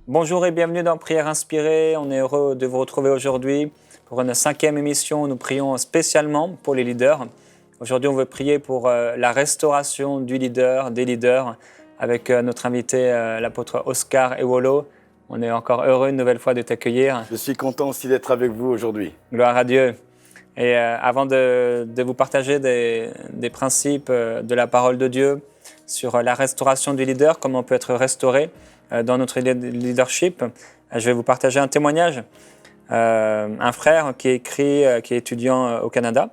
Bonjour et bienvenue dans Prière Inspirée. On est heureux de vous retrouver aujourd'hui pour une 5e émission où nous prions spécialement pour les leaders. Aujourd'hui, on veut prier pour la restauration du leader, des leaders, avec notre invité, l'apôtre Oscar Ewolo. On est encore heureux une nouvelle fois de t'accueillir. Je suis content aussi d'être avec vous aujourd'hui. Gloire à Dieu. Et avant de vous partager des principes de la parole de Dieu sur la restauration du leader, comment on peut être restauré dans notre leadership, je vais vous partager un témoignage. Un frère qui est étudiant au Canada.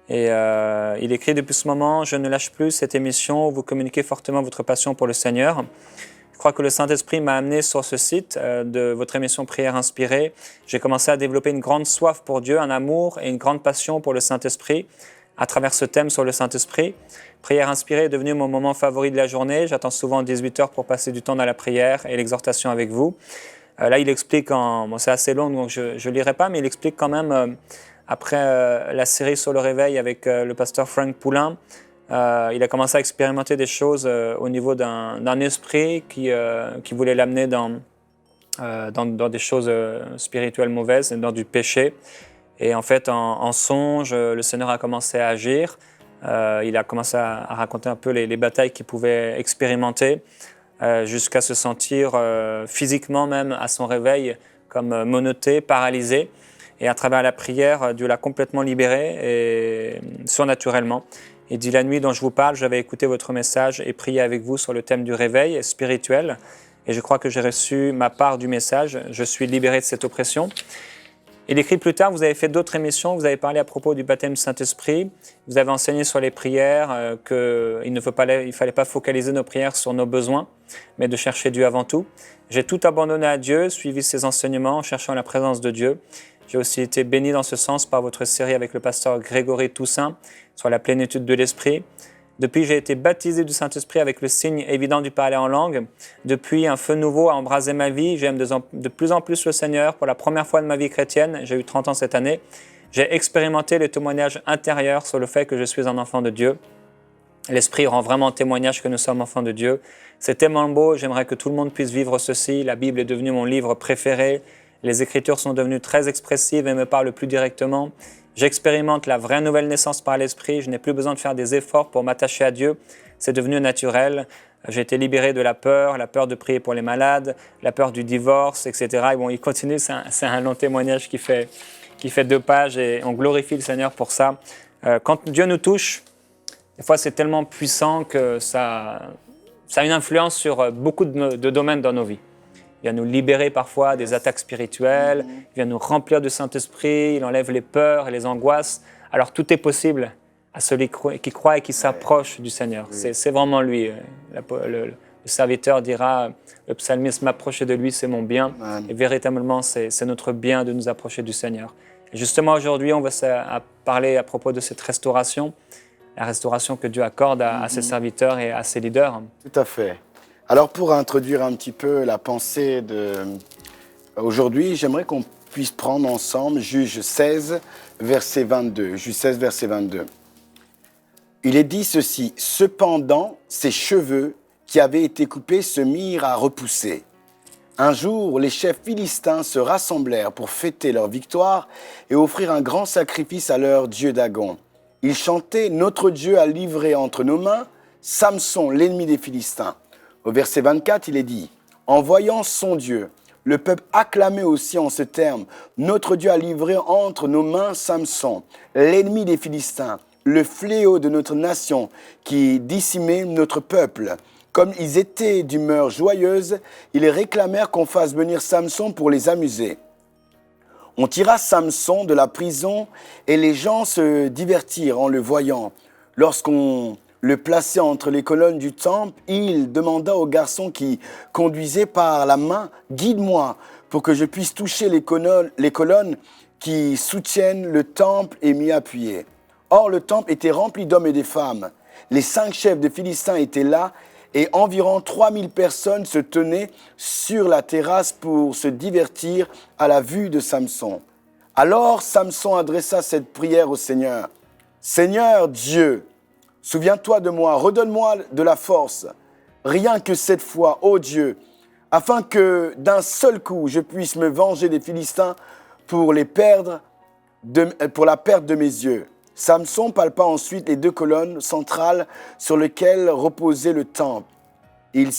Et il écrit depuis ce moment, je ne lâche plus cette émission où vous communiquez fortement votre passion pour le Seigneur. Je crois que le Saint-Esprit m'a amené sur ce site de votre émission Prière Inspirée. J'ai commencé à développer une grande soif pour Dieu, un amour et une grande passion pour le Saint-Esprit à travers ce thème sur le Saint-Esprit. Prière Inspirée est devenu mon moment favori de la journée. J'attends souvent 18 heures pour passer du temps dans la prière et l'exhortation avec vous. Là, il explique, c'est assez long, donc je ne lirai pas, mais il explique quand même, après la série sur le réveil avec le pasteur Frank Poulin, il a commencé à expérimenter des choses au niveau d'un esprit qui voulait l'amener dans des choses spirituelles mauvaises, dans du péché. Et en fait, en songe, le Seigneur a commencé à agir. Il a commencé à raconter un peu les batailles qu'il pouvait expérimenter, jusqu'à se sentir physiquement même à son réveil comme menotté, paralysé. Et à travers la prière, Dieu l'a complètement libéré et surnaturellement. Il dit, la nuit dont je vous parle, j'avais écouté votre message et prié avec vous sur le thème du réveil spirituel. Et je crois que j'ai reçu ma part du message. Je suis libéré de cette oppression. Il écrit plus tard, vous avez fait d'autres émissions, vous avez parlé à propos du baptême du Saint-Esprit, vous avez enseigné sur les prières, qu'il ne fallait pas focaliser nos prières sur nos besoins, mais de chercher Dieu avant tout. J'ai tout abandonné à Dieu, suivi ses enseignements en cherchant la présence de Dieu. J'ai aussi été béni dans ce sens par votre série avec le pasteur Grégory Toussaint sur la plénitude de l'Esprit. Depuis, j'ai été baptisé du Saint-Esprit avec le signe évident du parler en langue. Depuis, un feu nouveau a embrasé ma vie. J'aime de plus en plus le Seigneur. Pour la première fois de ma vie chrétienne, j'ai eu 30 ans cette année, j'ai expérimenté le témoignage intérieur sur le fait que je suis un enfant de Dieu. L'Esprit rend vraiment témoignage que nous sommes enfants de Dieu. C'est tellement beau, j'aimerais que tout le monde puisse vivre ceci. La Bible est devenue mon livre préféré. Les Écritures sont devenues très expressives et me parlent plus directement. J'expérimente la vraie nouvelle naissance par l'Esprit. Je n'ai plus besoin de faire des efforts pour m'attacher à Dieu. C'est devenu naturel. J'ai été libéré de la peur de prier pour les malades, la peur du divorce, etc. Et bon, il continue, c'est un long témoignage qui fait 2 pages et on glorifie le Seigneur pour ça. Quand Dieu nous touche, des fois c'est tellement puissant que ça a une influence sur beaucoup de domaines dans nos vies. Il vient nous libérer parfois des attaques spirituelles, il vient nous remplir du Saint-Esprit, il enlève les peurs et les angoisses. Alors tout est possible à celui qui croit et qui s'approche du Seigneur. C'est vraiment lui. Le serviteur dira, le psalmiste, m'approcher de lui, c'est mon bien. Et véritablement, c'est notre bien de nous approcher du Seigneur. Et justement, aujourd'hui, on va parler à propos de cette restauration, la restauration que Dieu accorde à ses serviteurs et à ses leaders. Tout à fait. Alors, pour introduire un petit peu la pensée d'aujourd'hui, j'aimerais qu'on puisse prendre ensemble Juge 16, verset 22. Juge 16, verset 22. Il est dit ceci, « Cependant, ses cheveux qui avaient été coupés se mirent à repousser. Un jour, les chefs philistins se rassemblèrent pour fêter leur victoire et offrir un grand sacrifice à leur dieu Dagon. Ils chantaient « Notre Dieu a livré entre nos mains Samson, l'ennemi des Philistins. » Au verset 24, il est dit « En voyant son Dieu, le peuple acclamait aussi en ce terme « Notre Dieu a livré entre nos mains Samson, l'ennemi des Philistins, le fléau de notre nation qui dissimait notre peuple. » Comme ils étaient d'humeur joyeuse, ils réclamèrent qu'on fasse venir Samson pour les amuser. On tira Samson de la prison et les gens se divertirent en le voyant. Lorsqu'on le plaçait entre les colonnes du temple, il demanda au garçon qui conduisait par la main « Guide-moi pour que je puisse toucher les colonnes qui soutiennent le temple et m'y appuyer. » Or, le temple était rempli d'hommes et de femmes. Les 5 chefs de Philistins étaient là et environ 3000 personnes se tenaient sur la terrasse pour se divertir à la vue de Samson. Alors Samson adressa cette prière au Seigneur. « Seigneur Dieu, souviens-toi de moi, redonne-moi de la force. Rien que cette fois, ô Dieu, afin que d'un seul coup, je puisse me venger des Philistins pour la perte de mes yeux. Samson palpa ensuite les 2 colonnes centrales sur lesquelles reposait le temple. Il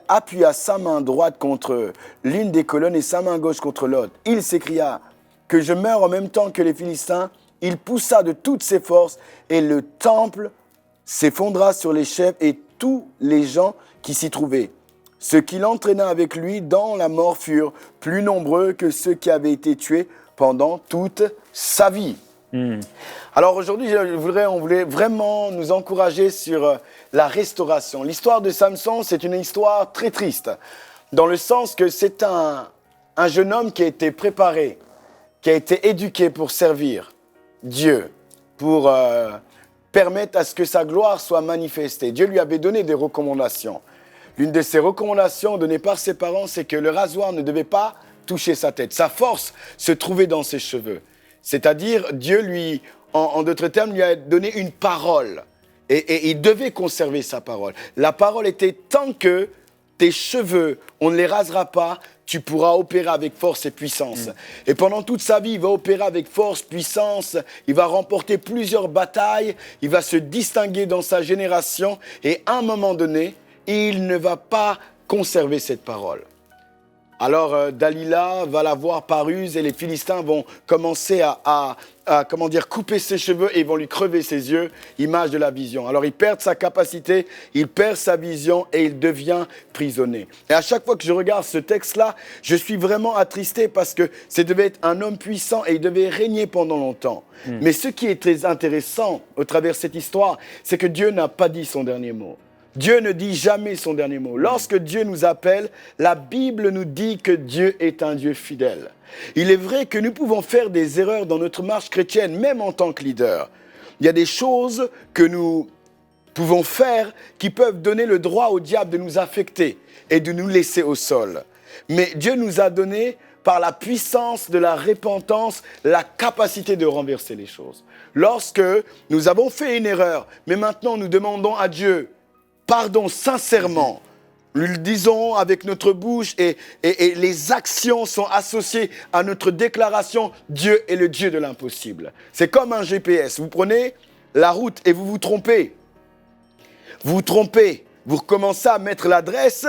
appuya sa main droite contre l'une des colonnes et sa main gauche contre l'autre. Il s'écria « Que je meure en même temps que les Philistins !» Il poussa de toutes ses forces et le temple s'effondra sur les chefs et tous les gens qui s'y trouvaient. Ceux qui l'entraîna avec lui dans la mort furent plus nombreux que ceux qui avaient été tués pendant toute sa vie. Alors aujourd'hui, on voulait vraiment nous encourager sur la restauration. L'histoire de Samson, c'est une histoire très triste, dans le sens que c'est un jeune homme qui a été préparé, qui a été éduqué pour servir Dieu, pour permettre à ce que sa gloire soit manifestée. Dieu lui avait donné des recommandations. L'une de ces recommandations données par ses parents, c'est que le rasoir ne devait pas toucher sa tête. Sa force se trouvait dans ses cheveux. C'est-à-dire, Dieu lui, en d'autres termes, lui a donné une parole. Et il devait conserver sa parole. La parole était tant que tes cheveux, on ne les rasera pas, tu pourras opérer avec force et puissance. Et pendant toute sa vie, il va opérer avec force, puissance, il va remporter plusieurs batailles, il va se distinguer dans sa génération. Et à un moment donné, il ne va pas conserver cette parole. Alors Dalila va la voir par ruse et les Philistins vont commencer à couper ses cheveux et ils vont lui crever ses yeux, image de la vision. Alors il perd sa capacité, il perd sa vision et il devient prisonnier. Et à chaque fois que je regarde ce texte-là, je suis vraiment attristé parce que ça devait être un homme puissant et il devait régner pendant longtemps. Mais ce qui est très intéressant au travers de cette histoire, c'est que Dieu n'a pas dit son dernier mot. Dieu ne dit jamais son dernier mot. Lorsque Dieu nous appelle, la Bible nous dit que Dieu est un Dieu fidèle. Il est vrai que nous pouvons faire des erreurs dans notre marche chrétienne, même en tant que leader. Il y a des choses que nous pouvons faire qui peuvent donner le droit au diable de nous affecter et de nous laisser au sol. Mais Dieu nous a donné, par la puissance de la repentance, la capacité de renverser les choses. Lorsque nous avons fait une erreur, mais maintenant nous demandons à Dieu pardon sincèrement, nous le disons avec notre bouche et les actions sont associées à notre déclaration, Dieu est le Dieu de l'impossible. C'est comme un GPS, vous prenez la route et vous vous trompez. Vous recommencez à mettre l'adresse,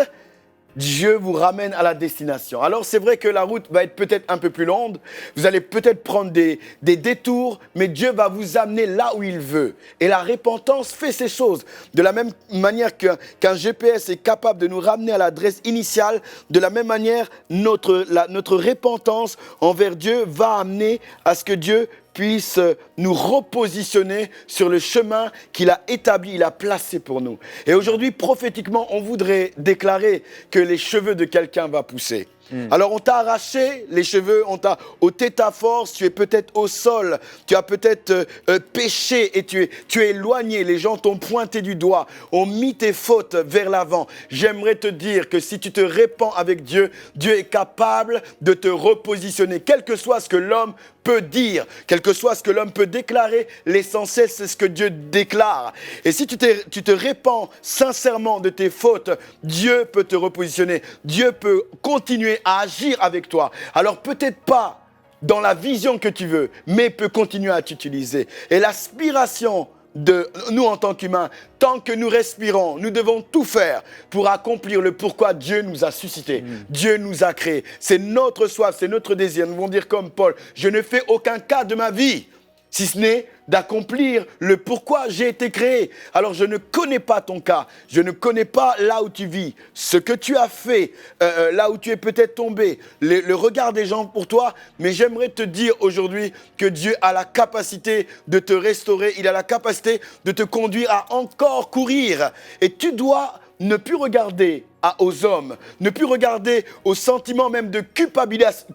Dieu vous ramène à la destination. Alors c'est vrai que la route va être peut-être un peu plus longue, vous allez peut-être prendre des détours, mais Dieu va vous amener là où il veut. Et la repentance fait ces choses. De la même manière qu'un GPS est capable de nous ramener à l'adresse initiale, de la même manière, notre repentance envers Dieu va amener à ce que Dieu puisse nous repositionner sur le chemin qu'il a établi, il a placé pour nous. Et aujourd'hui, prophétiquement, on voudrait déclarer que les cheveux de quelqu'un vont pousser. Alors on t'a arraché les cheveux, on t'a ôté ta force, tu es peut-être au sol, tu as peut-être péché et tu es éloigné, les gens t'ont pointé du doigt, ont mis tes fautes vers l'avant. J'aimerais te dire que si tu te répands avec Dieu, Dieu est capable de te repositionner, quel que soit ce que l'homme peut dire, quel que soit ce que l'homme peut déclarer, l'essentiel c'est ce que Dieu déclare. Et si tu te répands sincèrement de tes fautes, Dieu peut te repositionner, Dieu peut continuer à agir avec toi. Alors peut-être pas dans la vision que tu veux, mais peut continuer à t'utiliser. Et l'aspiration de nous en tant qu'humains, tant que nous respirons, nous devons tout faire pour accomplir le pourquoi Dieu nous a suscités. Dieu nous a créés. C'est notre soif, c'est notre désir. Nous devons dire comme Paul, je ne fais aucun cas de ma vie, si ce n'est d'accomplir le pourquoi j'ai été créé. Alors je ne connais pas ton cas, je ne connais pas là où tu vis, ce que tu as fait, là où tu es peut-être tombé, le regard des gens pour toi, mais j'aimerais te dire aujourd'hui que Dieu a la capacité de te restaurer, il a la capacité de te conduire à encore courir. Et tu dois ne plus regarder aux hommes, ne plus regarder aux sentiments même de culpabilisation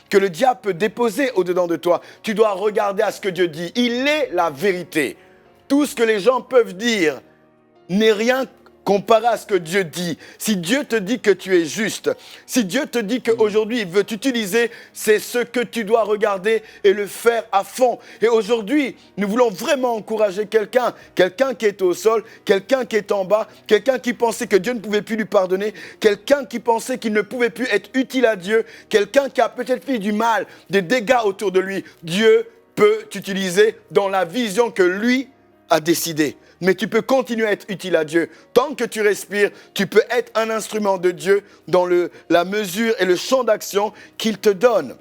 que le diable peut déposer au-dedans de toi. Tu dois regarder à ce que Dieu dit. Il est la vérité. Tout ce que les gens peuvent dire n'est rien comparé à ce que Dieu dit. Si Dieu te dit que tu es juste, si Dieu te dit qu'aujourd'hui il veut t'utiliser, c'est ce que tu dois regarder et le faire à fond. Et aujourd'hui, nous voulons vraiment encourager quelqu'un qui est au sol, quelqu'un qui est en bas, quelqu'un qui pensait que Dieu ne pouvait plus lui pardonner, quelqu'un qui pensait qu'il ne pouvait plus être utile à Dieu, quelqu'un qui a peut-être fait du mal, des dégâts autour de lui. Dieu peut t'utiliser dans la vision que lui a décidé. Mais tu peux continuer à être utile à Dieu. Tant que tu respires, tu peux être un instrument de Dieu dans la mesure et le champ d'action qu'il te donne.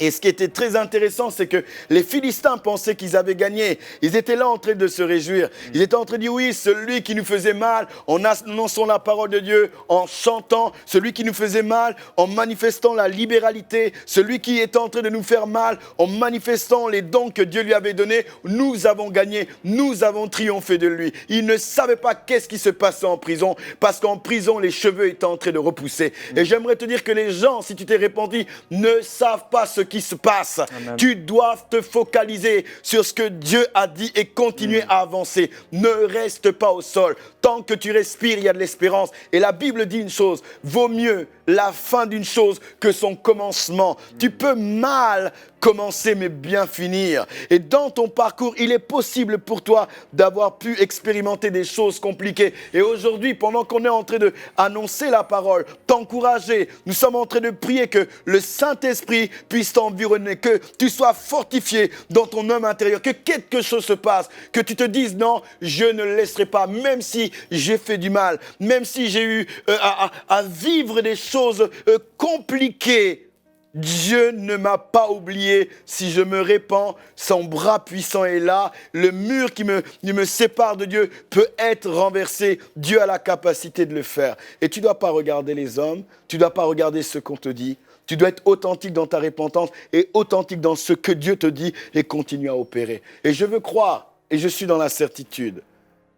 Et ce qui était très intéressant, c'est que les Philistins pensaient qu'ils avaient gagné. Ils étaient là en train de se réjouir. Ils étaient en train de dire, oui, celui qui nous faisait mal, en annonçant la parole de Dieu, en chantant, celui qui nous faisait mal, en manifestant la libéralité, celui qui était en train de nous faire mal, en manifestant les dons que Dieu lui avait donnés, nous avons gagné, nous avons triomphé de lui. Ils ne savaient pas qu'est-ce qui se passait en prison, parce qu'en prison, les cheveux étaient en train de repousser. Et j'aimerais te dire que les gens, si tu t'es repenti, ne savent pas ce qui se passe. Amen. Tu dois te focaliser sur ce que Dieu a dit et continuer à avancer. Ne reste pas au sol. Tant que tu respires, il y a de l'espérance. Et la Bible dit une chose, vaut mieux la fin d'une chose que son commencement. Tu peux mal commencer mais bien finir. Et dans ton parcours, il est possible pour toi d'avoir pu expérimenter des choses compliquées. Et aujourd'hui, pendant qu'on est en train d'annoncer la parole, t'encourager, nous sommes en train de prier que le Saint-Esprit puisse t'environner, que tu sois fortifié dans ton homme intérieur, que quelque chose se passe, que tu te dises non, je ne le laisserai pas, même si j'ai fait du mal, même si j'ai eu à vivre des choses compliquées. Dieu ne m'a pas oublié. Si je me répands, son bras puissant est là. Le mur qui me sépare de Dieu peut être renversé. Dieu a la capacité de le faire. Et tu ne dois pas regarder les hommes, tu ne dois pas regarder ce qu'on te dit. Tu dois être authentique dans ta repentance et authentique dans ce que Dieu te dit et continue à opérer. Et je veux croire, et je suis dans la certitude,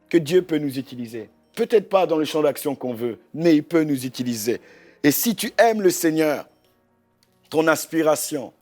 que Dieu peut nous utiliser. Peut-être pas dans le champ d'action qu'on veut, mais il peut nous utiliser. Et si tu aimes le Seigneur, ton aspiration,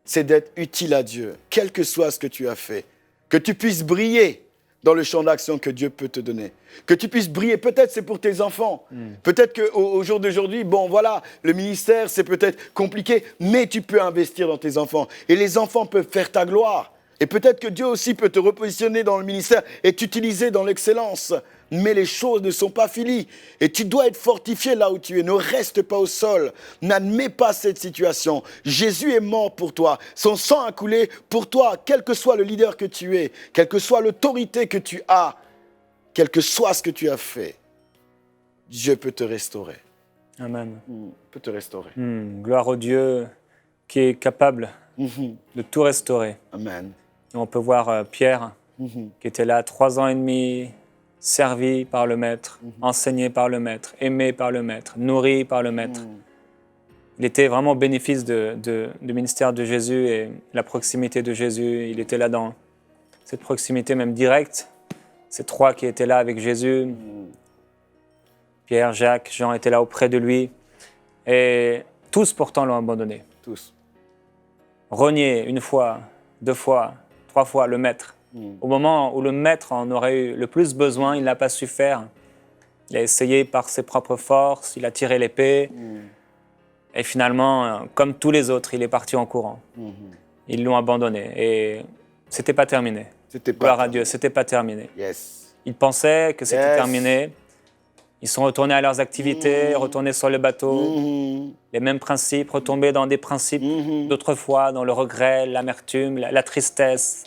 c'est d'être utile à Dieu, quel que soit ce que tu as fait. Que tu puisses briller dans le champ d'action que Dieu peut te donner. Que tu puisses briller, peut-être c'est pour tes enfants. Peut-être qu'au jour d'aujourd'hui, bon voilà, le ministère c'est peut-être compliqué, mais tu peux investir dans tes enfants. Et les enfants peuvent faire ta gloire. Et peut-être que Dieu aussi peut te repositionner dans le ministère et t'utiliser dans l'excellence. Mais les choses ne sont pas finies. Et tu dois être fortifié là où tu es. Ne reste pas au sol. N'admets pas cette situation. Jésus est mort pour toi. Son sang a coulé pour toi. Quel que soit le leader que tu es, quelle que soit l'autorité que tu as, quel que soit ce que tu as fait, Dieu peut te restaurer. Amen. Peut te restaurer. Gloire au Dieu qui est capable de tout restaurer. Amen. Et on peut voir Pierre qui était là 3 ans et demi, servi par le Maître, enseigné par le Maître, aimé par le Maître, nourri par le Maître. Il était vraiment au bénéfice du ministère de Jésus et la proximité de Jésus. Il était là dans cette proximité même directe. Ces 3 qui étaient là avec Jésus, Pierre, Jacques, Jean étaient là auprès de lui. Et tous pourtant l'ont abandonné. Tous. Renié 1 fois, 2 fois, 3 fois le Maître. Au moment où le Maître en aurait eu le plus besoin, il n'a pas su faire. Il a essayé par ses propres forces, il a tiré l'épée. Et finalement, comme tous les autres, il est parti en courant. Ils l'ont abandonné. Et c'était pas terminé. Gloire à Dieu, c'était pas terminé. Yes. Ils pensaient que c'était terminé. Ils sont retournés à leurs activités, retournés sur le bateau. Les mêmes principes, retombés dans des principes d'autrefois, dans le regret, l'amertume, la tristesse.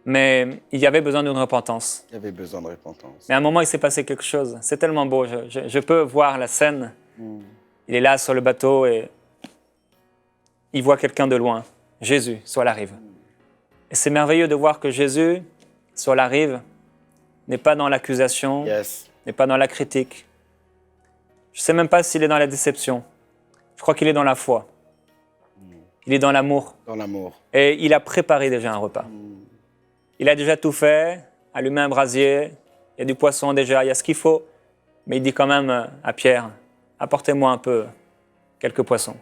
Mais il y avait besoin d'une repentance. Il y avait besoin de repentance. Mais à un moment, il s'est passé quelque chose. C'est tellement beau. Je peux voir la scène. Il est là sur le bateau et il voit quelqu'un de loin. Jésus, sur la rive. Et c'est merveilleux de voir que Jésus, sur la rive, n'est pas dans l'accusation, n'est pas dans la critique. Je ne sais même pas s'il est dans la déception. Je crois qu'il est dans la foi. Il est dans l'amour. Dans l'amour. Et il a préparé déjà un repas. Il a déjà tout fait, allumé un brasier, il y a du poisson déjà, il y a ce qu'il faut. Mais il dit quand même à Pierre, apportez-moi un peu quelques poissons.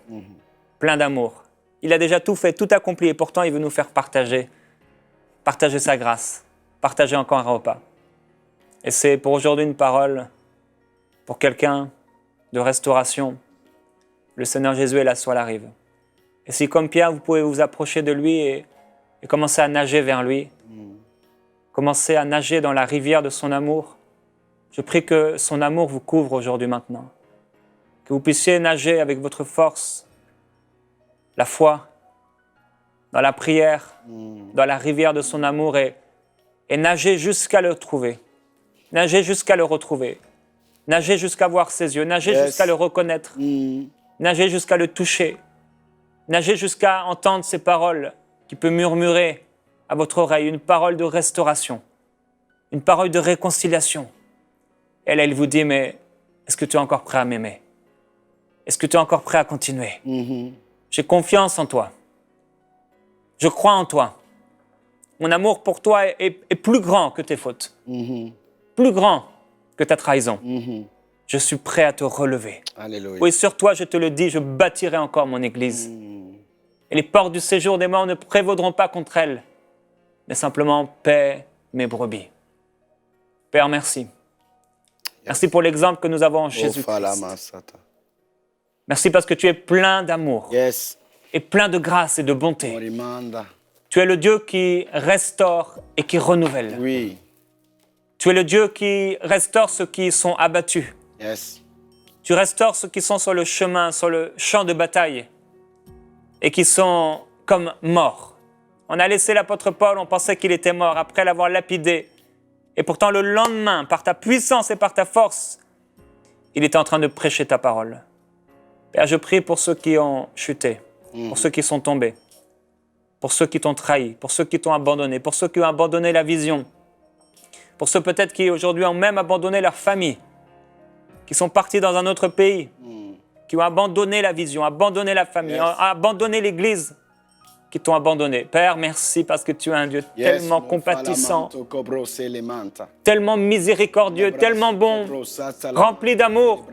Plein d'amour. Il a déjà tout fait, tout accompli. Et pourtant, il veut nous faire partager sa grâce, partager encore un repas. Et c'est pour aujourd'hui une parole, pour quelqu'un de restauration. Le Seigneur Jésus est là sur la rive. Et si comme Pierre, vous pouvez vous approcher de lui et commencer à nager vers lui, commencer à nager dans la rivière de son amour, je prie que son amour vous couvre aujourd'hui maintenant. Que vous puissiez nager avec votre force, la foi, dans la prière, dans la rivière de son amour et nager jusqu'à le trouver, nager jusqu'à le retrouver, nager jusqu'à voir ses yeux, nager jusqu'à le reconnaître, nager jusqu'à le toucher, nager jusqu'à entendre ses paroles qui peut murmurer à votre oreille, une parole de restauration, une parole de réconciliation. Et là, il vous dit, mais est-ce que tu es encore prêt à m'aimer? Est-ce que tu es encore prêt à continuer? J'ai confiance en toi. Je crois en toi. Mon amour pour toi est plus grand que tes fautes. Plus grand que ta trahison. Je suis prêt à te relever. Alléluia. Oui, sur toi, je te le dis, je bâtirai encore mon église. Et les portes du séjour des morts ne prévaudront pas contre elle, mais simplement paix mes brebis. Père, merci. Merci pour l'exemple que nous avons en Jésus-Christ. Merci parce que tu es plein d'amour et plein de grâce et de bonté. Tu es le Dieu qui restaure et qui renouvelle. Oui. Tu es le Dieu qui restaure ceux qui sont abattus. Tu restaures ceux qui sont sur le chemin, sur le champ de bataille et qui sont comme morts. On a laissé l'apôtre Paul, on pensait qu'il était mort après l'avoir lapidé. Et pourtant, le lendemain, par ta puissance et par ta force, il était en train de prêcher ta parole. Père, je prie pour ceux qui ont chuté, pour ceux qui sont tombés, pour ceux qui t'ont trahi, pour ceux qui t'ont abandonné, pour ceux qui ont abandonné la vision, pour ceux peut-être qui aujourd'hui ont même abandonné leur famille, qui sont partis dans un autre pays, qui ont abandonné la vision, abandonné la famille, abandonné l'église, qui t'ont abandonné. Père, merci parce que tu es un Dieu tellement compatissant, tellement miséricordieux, tellement bon, rempli d'amour.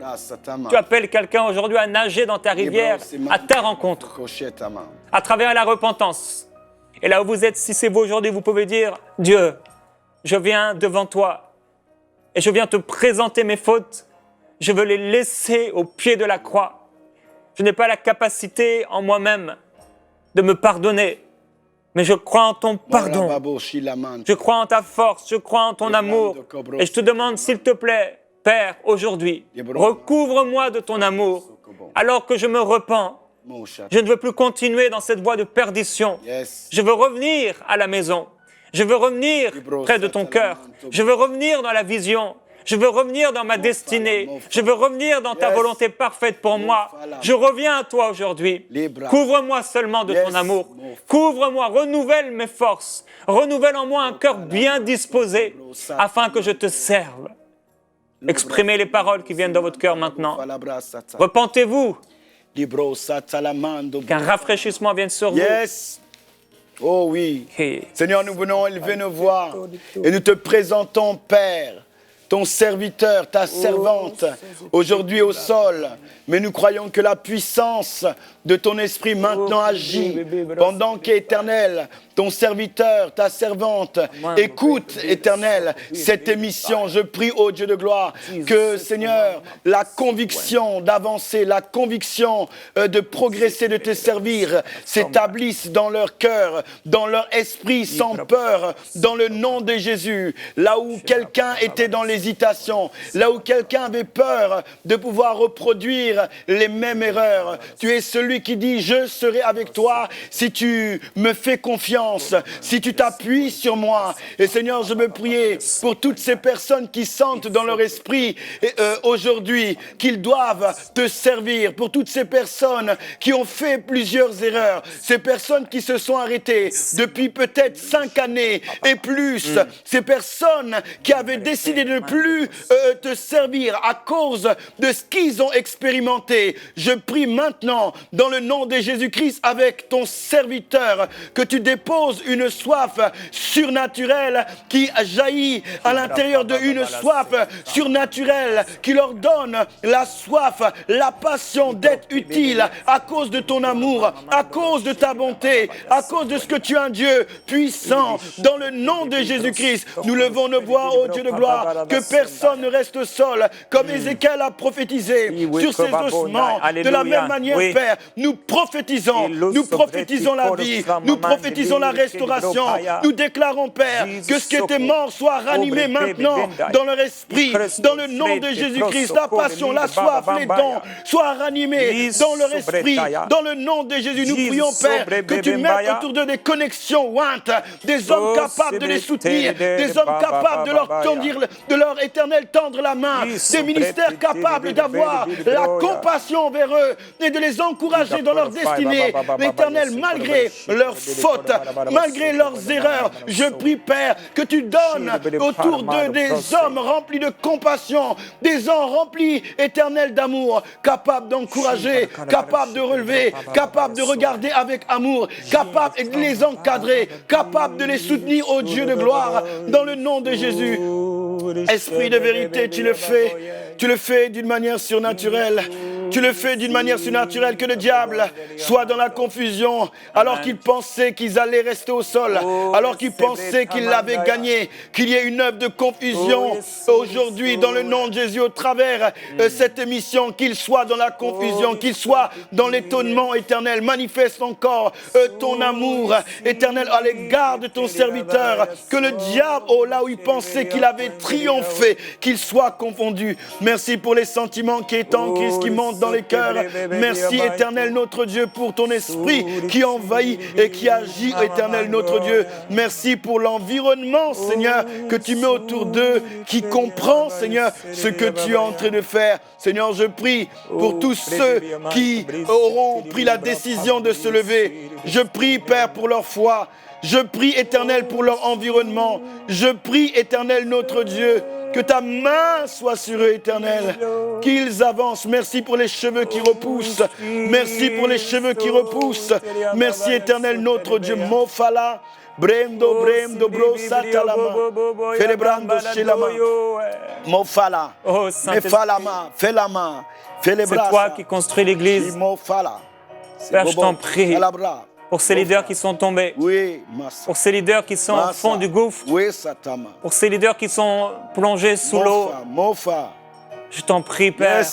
Tu appelles quelqu'un aujourd'hui à nager dans ta rivière, à ta rencontre, à travers la repentance. Et là où vous êtes, si c'est vous aujourd'hui, vous pouvez dire, Dieu, je viens devant toi et je viens te présenter mes fautes. Je veux les laisser au pied de la croix. Je n'ai pas la capacité en moi-même de me pardonner, mais je crois en ton pardon. Je crois en ta force, je crois en ton amour. Et je te demande, s'il te plaît, Père, aujourd'hui, recouvre-moi de ton amour, alors que je me repens. Je ne veux plus continuer dans cette voie de perdition. Je veux revenir à la maison. Je veux revenir près de ton cœur. Je veux revenir dans la vision. Je veux revenir dans ma destinée. Je veux revenir dans ta volonté parfaite pour moi. Je reviens à toi aujourd'hui. Couvre-moi seulement de ton amour. Couvre-moi, renouvelle mes forces. Renouvelle en moi un cœur bien disposé afin que je te serve. Exprimez les paroles qui viennent dans votre cœur maintenant. Repentez-vous. Qu'un rafraîchissement vienne sur vous. Oh oui. Seigneur, nous venons élever nos voix et nous te présentons, Père, ton serviteur, ta servante, aujourd'hui au sol. Mais nous croyons que la puissance de ton esprit maintenant agit pendant qu'Éternel, ton serviteur, ta servante, écoute, Éternel, cette émission. Je prie, ô Dieu de gloire, que, Seigneur, la conviction d'avancer, la conviction de progresser, de te servir, s'établisse dans leur cœur, dans leur esprit, sans peur, dans le nom de Jésus. Là où quelqu'un était dans l'hésitation, là où quelqu'un avait peur de pouvoir reproduire les mêmes erreurs, tu es celui qui dit, je serai avec toi si tu me fais confiance, si tu t'appuies sur moi. Et Seigneur, je veux prier pour toutes ces personnes qui sentent dans leur esprit aujourd'hui qu'ils doivent te servir, pour toutes ces personnes qui ont fait plusieurs erreurs, ces personnes qui se sont arrêtées depuis peut-être 5 années et plus, ces personnes qui avaient décidé de ne plus te servir à cause de ce qu'ils ont expérimenté. Je prie maintenant dans le nom de Jésus-Christ avec ton serviteur que tu déposes une soif surnaturelle qui jaillit à l'intérieur de une soif surnaturelle qui leur donne la soif, la passion d'être utile à cause de ton amour, à cause de ta bonté, à cause de ce que tu es un Dieu puissant. Dans le nom de Jésus-Christ, nous levons nos voix, ô Dieu de gloire, que personne ne reste seul, comme Ézéchiel a prophétisé sur ses ossements. De la même manière, Père, nous prophétisons la vie, nous prophétisons la restauration. Nous déclarons, Père, que ce qui était mort soit ranimé maintenant dans leur esprit, dans le nom de Jésus-Christ. La passion, la soif, les dons soient ranimés dans leur esprit, dans le nom de Jésus. Nous prions, Père, que tu mettes autour d'eux des connexions ointes, des hommes capables de les soutenir, des hommes capables de leur éternel tendre la main, des ministères capables d'avoir la compassion envers eux et de les encourager dans leur destinée. L'éternel, malgré leurs fautes, malgré leurs erreurs, je prie, Père, que tu donnes autour d'eux des hommes remplis de compassion, des hommes remplis, éternel, d'amour, capables d'encourager, capables de relever, capables de regarder avec amour, capables de les encadrer, capables de les soutenir au Dieu de gloire, dans le nom de Jésus. Esprit de vérité, tu le fais d'une manière surnaturelle. Tu le fais d'une manière surnaturelle, que le diable soit dans la confusion alors qu'ils pensaient qu'ils allaient rester au sol, alors qu'ils pensaient qu'ils l'avaient gagné, qu'il y ait une œuvre de confusion aujourd'hui dans le nom de Jésus au travers cette émission, qu'il soit dans la confusion, qu'il soit dans l'étonnement éternel. Manifeste encore ton amour éternel à l'égard de ton serviteur, que le diable, là où il pensait qu'il avait triomphé, qu'il soit confondu. Merci pour les sentiments qui est en Christ, qui montent dans les cœurs. Merci, éternel notre Dieu, pour ton esprit qui envahit et qui agit, éternel notre Dieu. Merci pour l'environnement, Seigneur, que tu mets autour d'eux, qui comprend, Seigneur, ce que tu es en train de faire. Seigneur, je prie pour tous ceux qui auront pris la décision de se lever. Je prie, Père, pour leur foi. Je prie, éternel, pour leur environnement. Je prie, éternel notre Dieu, que ta main soit sur eux, éternel, qu'ils avancent. Merci pour les cheveux qui repoussent. Merci pour les cheveux qui repoussent. Merci, éternel, notre Dieu. Mofala, brendo, bro, satalama, felebrando, shelama, mofala, mefalama, felama, c'est toi qui construis l'église. Père, je t'en prie. Pour ces leaders qui sont tombés, pour ces leaders qui sont au fond du gouffre, pour ces leaders qui sont plongés sous l'eau, je t'en prie, Père,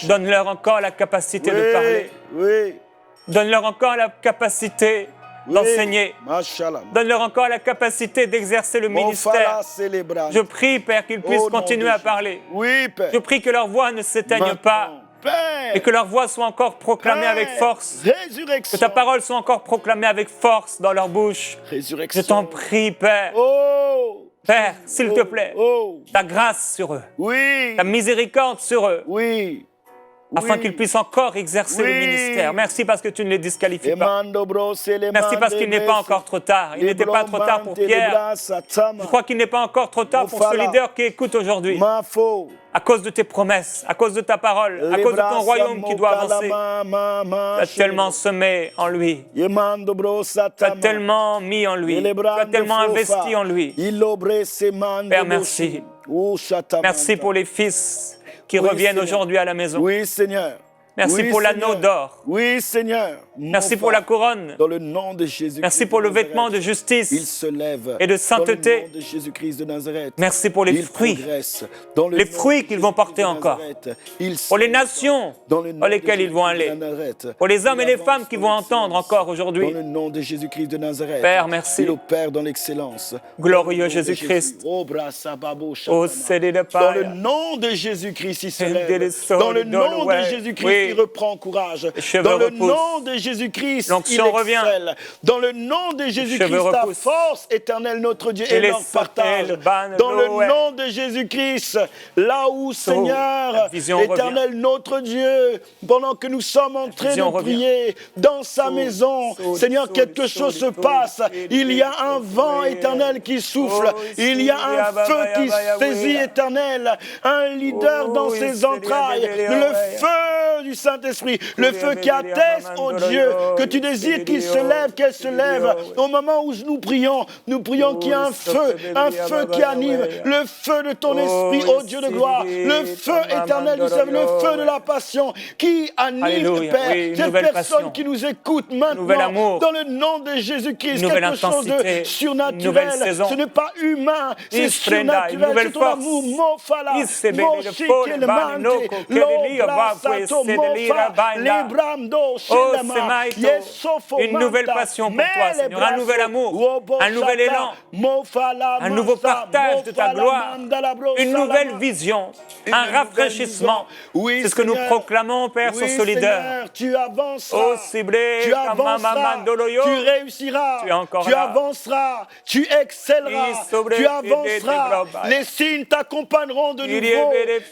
donne-leur encore la capacité de parler, donne-leur encore la capacité d'enseigner, donne-leur encore la capacité d'exercer le ministère. Je prie, Père, qu'ils puissent continuer à parler. Je prie que leur voix ne s'éteigne pas. Et que leur voix soit encore proclamée avec force. Que ta parole soit encore proclamée avec force dans leur bouche. Je t'en prie, Père. Père, s'il te plaît, ta grâce sur eux. Ta miséricorde sur eux. Afin qu'ils puissent encore exercer le ministère. Merci parce que tu ne les disqualifies pas. Merci parce qu'il n'est pas encore trop tard. Il n'était pas trop tard pour Pierre. Je crois qu'il n'est pas encore trop tard pour ce leader qui écoute aujourd'hui. À cause de tes promesses, à cause de ta parole, à cause de ton royaume qui doit avancer. Tu as tellement semé en lui. Tu as tellement mis en lui. Tu as tellement investi en lui. Père, merci. Merci pour les fils qui reviennent aujourd'hui à la maison. Oui, Seigneur. Merci pour l'anneau d'or. Oui, Seigneur. Merci pour la couronne. Dans le nom de Jésus. Merci pour le vêtement de justice et de sainteté. Dans le nom de Jésus-Christ de Nazareth. Merci pour les fruits. Les fruits qu'ils vont porter encore. Pour les nations dans lesquelles ils vont aller. Pour les hommes et les femmes qui vont entendre encore aujourd'hui. Dans le nom de Jésus-Christ de Nazareth. Père, merci. Et le Père dans l'excellence. Glorieux Jésus-Christ. Oh, dans le nom de Jésus-Christ, il se lève. Dans le nom de Jésus-Christ, il reprend courage. Dans le nom de Jésus-Christ, il excelle. Dans le nom de Jésus-Christ, ta force éternelle, notre Dieu, est leur partage. Dans le nom de Jésus-Christ, là où, Seigneur, éternel, notre Dieu, pendant que nous sommes en train de prier dans sa maison, Seigneur, quelque chose se passe. Il y a un vent éternel qui souffle. Il y a un feu qui saisit éternel. Un leader dans ses entrailles. Le feu feu du Saint-Esprit, le feu qui atteste, oh Dieu, que tu désires qu'il se lève, qu'elle se lève. Au moment où nous prions qu'il y a un feu qui anime, le feu de ton esprit, oh Dieu de gloire, le feu éternel du ciel, le feu de la passion qui anime, Père, cette personne qui nous écoute maintenant, dans le nom de Jésus-Christ, quelque chose de surnaturel, ce n'est pas humain, c'est surnaturel, c'est ton amour, Mofala, Moshikelemante, Lobrasato, Mofa, Lebramdo, Shelama, une nouvelle passion pour toi, Seigneur, un nouvel amour, un nouvel élan, un nouveau partage de ta gloire, une nouvelle vision, un rafraîchissement. C'est ce que nous proclamons, Père, sur ce leader. Tu avanceras, tu réussiras, tu avanceras, tu excelleras, tu avanceras. Les signes t'accompagneront de nouveau,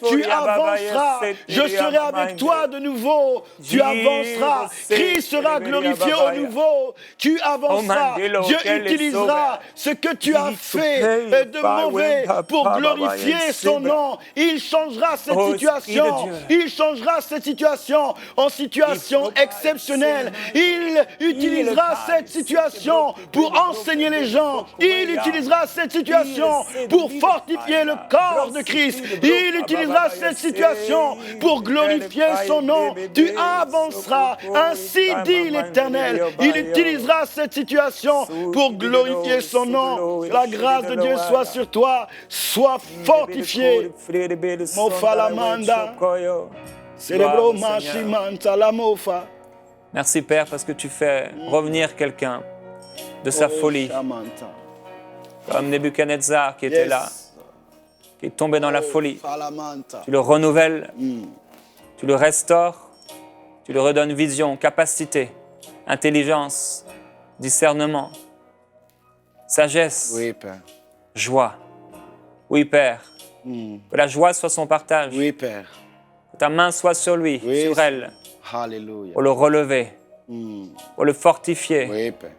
tu avanceras. Je serai avec toi de nouveau, tu avanceras. Christ sera glorifié au nouveau, tu avanceras. Dieu utilisera ce que tu as fait de mauvais pour glorifier son nom. Il changera cette situation. Il changera cette situation en situation exceptionnelle. Il utilisera cette situation pour enseigner les gens. Il utilisera cette situation pour fortifier le corps de Christ. Il utilisera cette situation pour glorifier son nom. Tu avanceras. Ainsi dit l'Éternel. Il utilisera cette situation pour glorifier son nom. La grâce de Dieu soit sur toi. Sois fortifié. Mofalamanda. Célébro machimanta la mofa. Merci Père parce que tu fais revenir quelqu'un de sa folie. Comme Nebuchadnezzar qui était là, qui est tombé dans la folie. Tu le renouvelles, tu le restaures, tu lui redonnes vision, capacité, intelligence, discernement, sagesse, joie. Oui Père, que la joie soit son partage. Oui Père. Que ta main soit sur lui, sur elle, Alléluia. pour le relever, pour le fortifier. Oui, Père.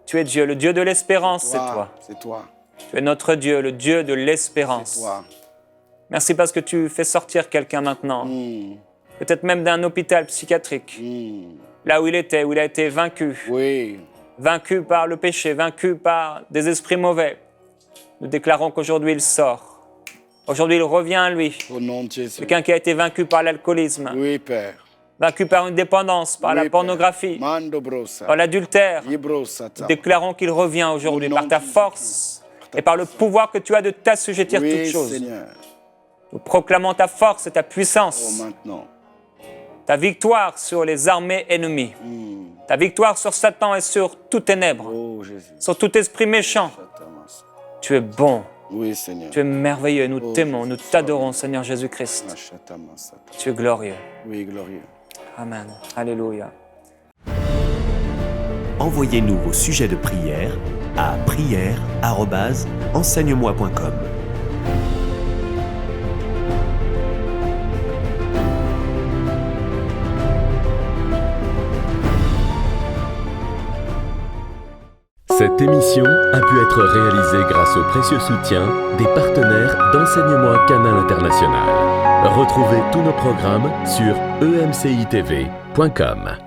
Tu es Dieu, le Dieu de l'espérance, c'est toi. C'est toi. Tu es notre Dieu, le Dieu de l'espérance. C'est toi. Merci parce que tu fais sortir quelqu'un maintenant, peut-être même d'un hôpital psychiatrique, là où il était, où il a été vaincu. Oui. Vaincu par le péché, vaincu par des esprits mauvais. Nous déclarons qu'aujourd'hui il sort. Aujourd'hui il revient à lui. Au nom de Jésus. Quelqu'un qui a été vaincu par l'alcoolisme, Oui, Père. vaincu par une dépendance, par la Oui, pornographie, Père. Mando brosa. par l'adultère. Ibrosata. Déclarons qu'il revient aujourd'hui Au nom par ta de Jésus. force et par le pouvoir que tu as de t'assujettir Oui, toutes choses. Seigneur. Nous proclamons ta force et ta Oh, puissance, maintenant. ta victoire sur les armées ennemies, ta victoire sur Satan et sur tout ténèbres, Oh, Jésus. sur tout esprit méchant. Tu es bon, Oui, Seigneur. tu es merveilleux, nous t'aimons, nous t'adorons, Seigneur Jésus-Christ. Tu es glorieux. Oui, glorieux. Amen. Alléluia. Envoyez-nous vos sujets de prière à prière@enseigne-moi.com. Cette émission a pu être réalisée grâce au précieux soutien des partenaires d'Enseigne-moi Canal International. Retrouvez tous nos programmes sur emcitv.com.